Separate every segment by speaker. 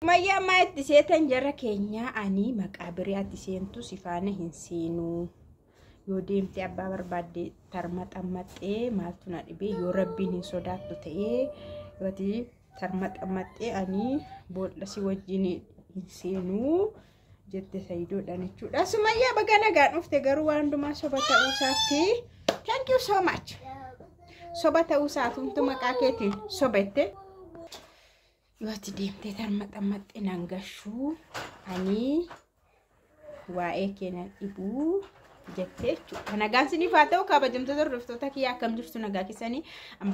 Speaker 1: Sumayyaa maatti seetan jarra keenya ani maqaabiriyaatti seentu sifaana hin seenu. Yoo deemte abbaa barbaadde tarmaxammaxee maaltu na dhibee yoo rabbiin hin sodaattu ta'ee yooti tarmaxammaxee ani boolla si wajjin hin seenu jette Saidoodhaan jechuudha. Sumayyaa baga nagaan dhufte garuu waan hundumaa soba ta'uu isaatti thank you so much. Soba ta'uu isaatu maqaa keetiin sobette. Yooti deemte tarmaxammaxee nangashu ani waa'ee keenan dhibuu jettee jechuudha. Nagaan siniif haa ta'u kabajamtoota hordoftoota kiyyaa akkam jirtu nagaa keessanii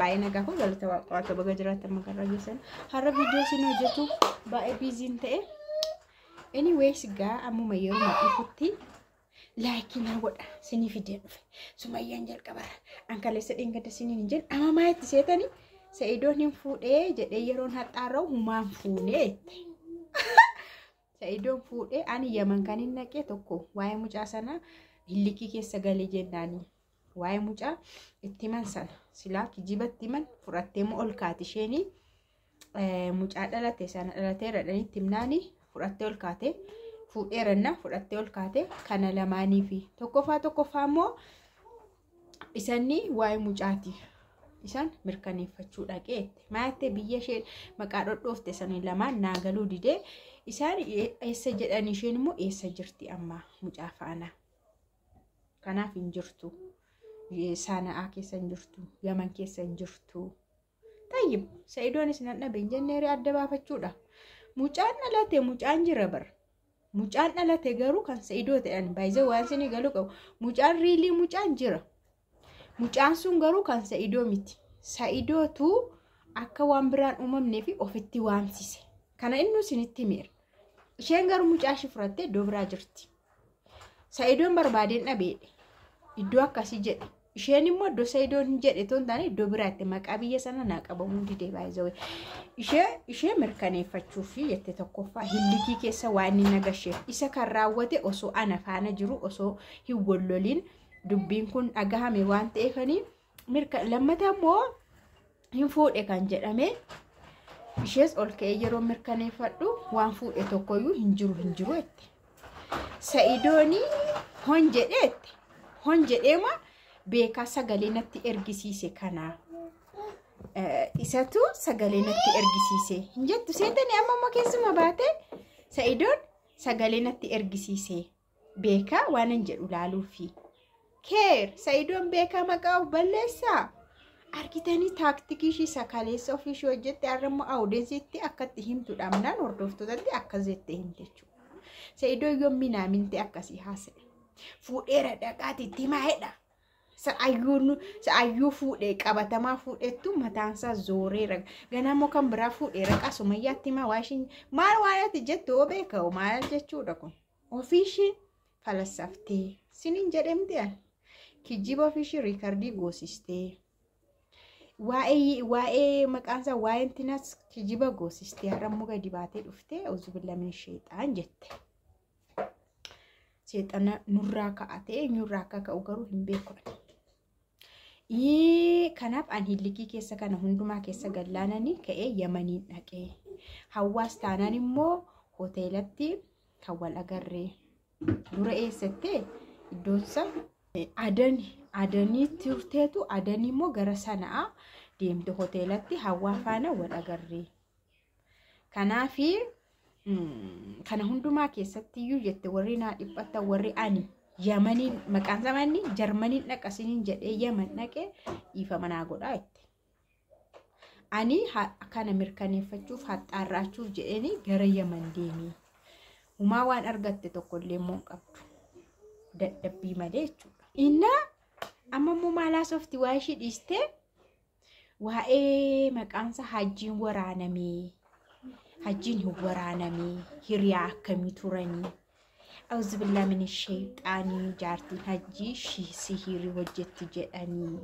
Speaker 1: baay'ee nagaa kun galata waaqaatu baga jiraatan magarraa geessan har'a viidiyoo sin hojjetu baay'ee biiziin ta'e. Anyways gaa ammuma yeroo maqiifutti laayikii na godha siniif ideen dhufe Sumayyaan jalqabarra ankaleessa dhingada siniin hin jedhu amma maayitti seetanii Saidoon hin fuudhee jedhee yeroon haxaarra'u humaan fuunee Saidoon fuudhee ani Yaman kan hin naqee tokko waa'ee mucaa sana hillikii keessa galee jennaani waa'ee mucaa itti man sana silaa kijibatti man fudhattee moo ol kaati isheenii mucaa dhalate sana dhalatee radhanii timnaani fudhattee ol kaate fuudheeranna fudhattee ol kaate kana lamaanii fi tokkoffaa immoo isanni waa'ee mucaati isan mirkaneeffachuu dhaqeette maatte biyya ishee maqaa dhodhoofte sanii lamaan naagaluu didee isaan eessa jedhan isheen immoo eessa jirti amma mucaa faana kanaaf hin jirtu sana'aa keessa hin jirtu Yaman keessa hin jirtu tayyib Saidoonis nan dhabe jenneeri adda baafachuudha. Mucaan dhalate mucaan jira bar mucaan dhalate garuu kan Saidoo ta'an baay'ee waan sinii galuu qabu mucaan riilii mucaan jira mucaan sun garuu kan Saidoo miti Saidootu akka waan biraan uumamnee fi ofitti waamsise kana inni sinitti miira isheen garuu mucaa ishee furattee iddoo biraa jirti. Saidoon barbaadeen dhabeedhe iddoo akkasii jedhe isheen immoo iddoo Saidoon jedhe toon taane iddoo biraatti maqaa biyya sana naa qabamuu didee baay'ee ishee mirkaneeffachuu fi jette tokkoffaa hillikii keessa waan inni nagasheef isa kan raawwate osoo ana faana jiru osoo hin walloliin dubbiin kun dhagahame waan ta'eefanii lammataa immoo hin fuudhe kan jedhame ishees ol ka'ee yeroo mirkaneeffadhu waan fuudhe tokkoyyuu hin jiru jette. Saidooni hon jedheema beekaa sagalee natti ergisiise kana isatu sagalee natti ergisiise hin jettu seetanii amma keessuma baate Saidoon sagalee natti ergisiise beekaa waan hin jedhu laaluufi keer Saidoon beekaa maqaa of balleessaa argitanii taaktikii ishii sakaleessa ofiishii hojjette har'ammoo awudensiitti akkatti himtuudha minaan hordoftootatti akkas jettee himte jechuudha. Saidoon yoo minaaminte akkasii haasa'e fuudheera dhaqaatitti maa'edha. Sa'ayyuu fuudhee qabatamaa fuudhettu mataansaa zooreera ganammoo kan biraa fuudheera Sumayyaatti maa waashin maal waayati jettu oo beeka'u maal jechuudha kun ofiishii falassaftee sinin jedhamte an kijiba ofiishii riikardii goosistee waa'ee maqaansaa waa'ee intinas kijiba goosistee har'ammoo gadi baatee dhuftee uzubillamin sheexaan jette. Seexana nurraa ka'atee nurraa akka ka'u garuu hin beeku. Kanaaf an hillikii keessa kana hundumaa keessa gallaananii ka'ee Yamaniin dhaqee hawaas taanaan immoo hoteelatti kan wal agarree dura eessattee iddoonsa adanii turteetu adanii immoo gara sana'aa deemte hoteelatti hawaa faana wal agarree kanaafi kana hundumaa keessatti iyyuu jette warri naa dhiphata warri ani Yamaniin maqaan zamanni Jarmaniin dhaqasiniin jedhee Yaman dhaqee ifa manaa godhaa jette. Ani kana mirkaneeffachuuf haxaarraachuuf jedhanii gara Yaman deemee humaa waan argatte tokkollee immoo qabdu dadhabbii malee jechuudha. Inna amma immoo maalaa softi waa ishii dhiistee waa'ee maqaansa hajjiin waraanamee hajjiin hin waraanamee hiriyaa akkamii turanii أعوذ بالله من الشيطان جارتين هجي سihiri hojjetti jedhanii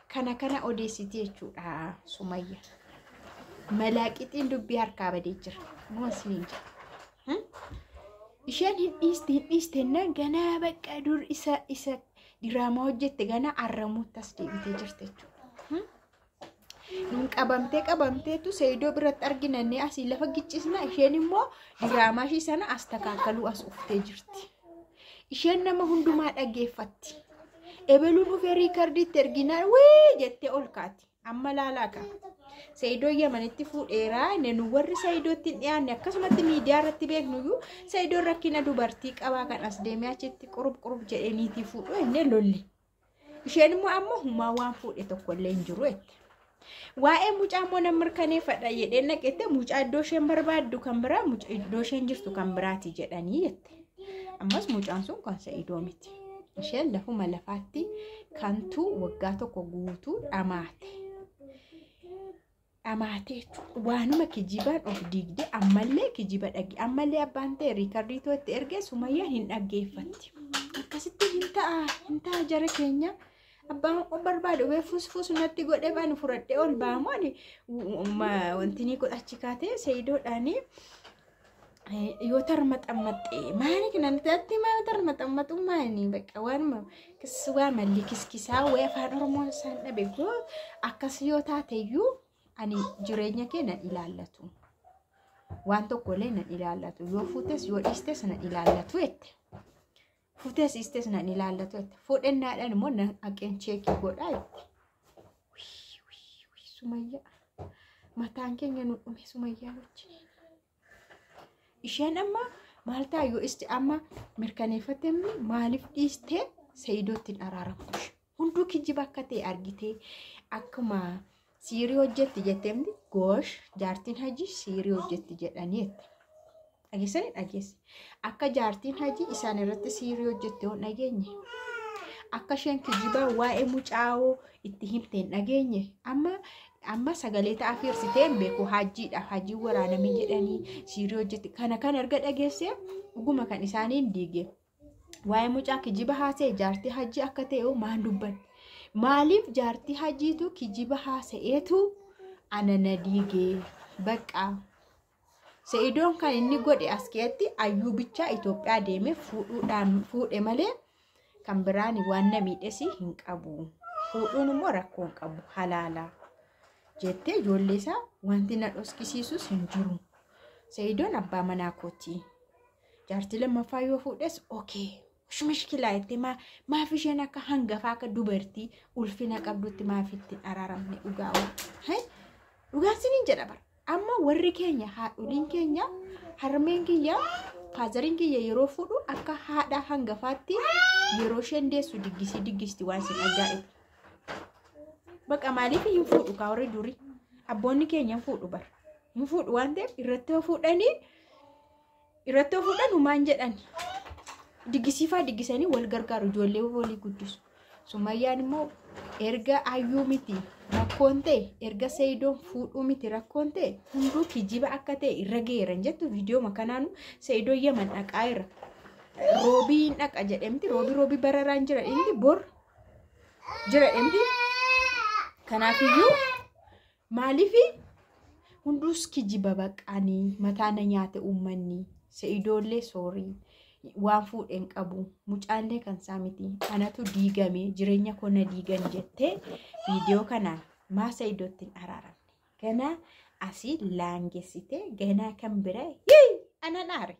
Speaker 1: kana odeessitee jechuudha. Sumayyaa malaaqitiin dubbii harkaa badee jira moosniin jira isheen hin dhiisteenna ganaa bakka dur isa diraamaa hojjette ganaa arramuutti as deebitee jirti jechuudha. nun qabamtee tu Saidoo biratti arginanne asii lafa giccisna isheen immoo diraamaa ishii sana as takaakaluu as uftee jirti. Isheen nama hundumaa dhaggeeffatti. Ebeluun dhufee riikardiitti erginaa wee jettee ol kaati. Amma laalaa ka. Saidoo Yamanitti fuudheeraa inni warri Saidootti hin dhiyaanne akkasumatti miidiyaa irratti beeknuyyuu Saidoon rakkina dubartii qabaa kan as deemee achitti qurub jedhaniitii fuudhu inni lolli. Isheen immoo amma humaa waan fuudhe tokkollee hin jiru jette. Waa'ee mucaa immoo nan mirkaneeffadha jedhee naqette mucaa iddoo isheen barbaaddu kan biraa mucaa iddoo isheen jirtu kan biraati jedhanii jette. Ammas mucaan sun kan Saidoo miti. Isheen lafuma lafaatti kantuu waggaa tokko guutuu dhamaate. Amaateetu waanuma kijibaan of diigde ammallee kijiba dhagge ammallee abbaan ta'e riikardiitoo itti ergee Sumayyaan hin dhaggeeffatti. Akkasitti hin ta'a jara keenya abbaan barbaadu fuus natti godhee baan fudhadhee ol baamoon wanti ni godhachi kaatee Saidoodhaan yoo tarmaxammaxxee maani kanatti maa tarmaxammaxu maani bakka waanuma kiswaa malli kiskisaa wee afaan Oromoo isaan dhabe goo akkas yoo taateyyuu ani jireenya kee nan ilaallatu. Waan tokkollee nan ilaallatu. Yoo fuutes yoo dhiistes nan ilaallatu jette. Fuutes dhiistes nan ilaallatu jette. Fuudhennaadhaan immoo nan haqeen cheekii godhaa jette. Sumayyaa. Mataan keenya nu dhume Sumayyaa wajjin. Isheen amma maal ta'a yoo isti amma mirkaneeffatte maaliif dhiistee Saidootti hin araaramtu. Hunduu kijiba akka ta'e argitee akkuma siirii hojjetti jetteemti goosh jaartiin hajii siirii hojjetti jedhanii jette. Dhageessanii dhageesse. Akka jaartiin hajii isaan irratti siirii hojjette yoo dhageenye. Akka isheen kijibaa waa'ee mucaa'oo itti himte hin dhageenye. Amma sagalee ta'aa fiirsitee hin beeku hajiidha. Hajii waraanamee jedhanii siirii hojjetti. Kana kan erga dhageesse dhuguma kan isaaniin diige. Waa'ee mucaa kijiba haasa'e jaartii hajii akka ta'e maan dubbanne. Maaliif jaartii hajiitu kijiba haasa'eetu anana diigee baqa. Saidoon kan inni godhe as keessatti ayyuubichaa Itoophiyaa deemee fuudhe malee kan biraan waan namiidhes hin qabu. Fuudhuun immoo rakkoo hin qabu halaala. Jettee ijoollee isaa wanti na dhoskisiisus hin jiru. Saidoon abbaa manaa kooti. Jaartii lammaffaa yoo fuudhes okey. Shumishkilaa itti maaf isheen akka hangafaa akka dubartii ulfina qabdutti maaf itti araaramne dhugaa. Dhugaan siniin jedha bara. Amma warri keenya haadholiin keenya harmeen kiyya faazariin kiyya yeroo fuudhu akka haadha hangafaatti yeroo isheen deessu diggisti waan sin ajaa'ibu. Baqa maaliif hin fuudhu kaa warri durii abboonni keenya hin fuudhu bara. Hin fuudhu waan ta'eef irratti fuudhan humaan jedhani. Diggisanii wal gargaaru ijoollee walii guddisu. Sumayyaan immoo erga ayyuu miti rakkoon ta'e erga Saidoon fuudhuu miti rakkoon ta'e hunduu kijiba akka ta'e irra geeran jettu viidiyoo makanaanu Saidoon Yaman dhaqaa irra. Roobii dhaqa jedhamti roobii bararaan jira inni bor jira inni. Kanaafiyyuu maaliif hunduus kijiba baqanii mataana nyaate uummanni Saidoollee soorii. Waan fuudheen qabu mucaallee kan isaa miti anatu diigame jireenya kona diigan jettee viidiyoo kanaan maa Saidootti hin araaramne. Ganaa asii laangessite ganaa kan bira anan aare.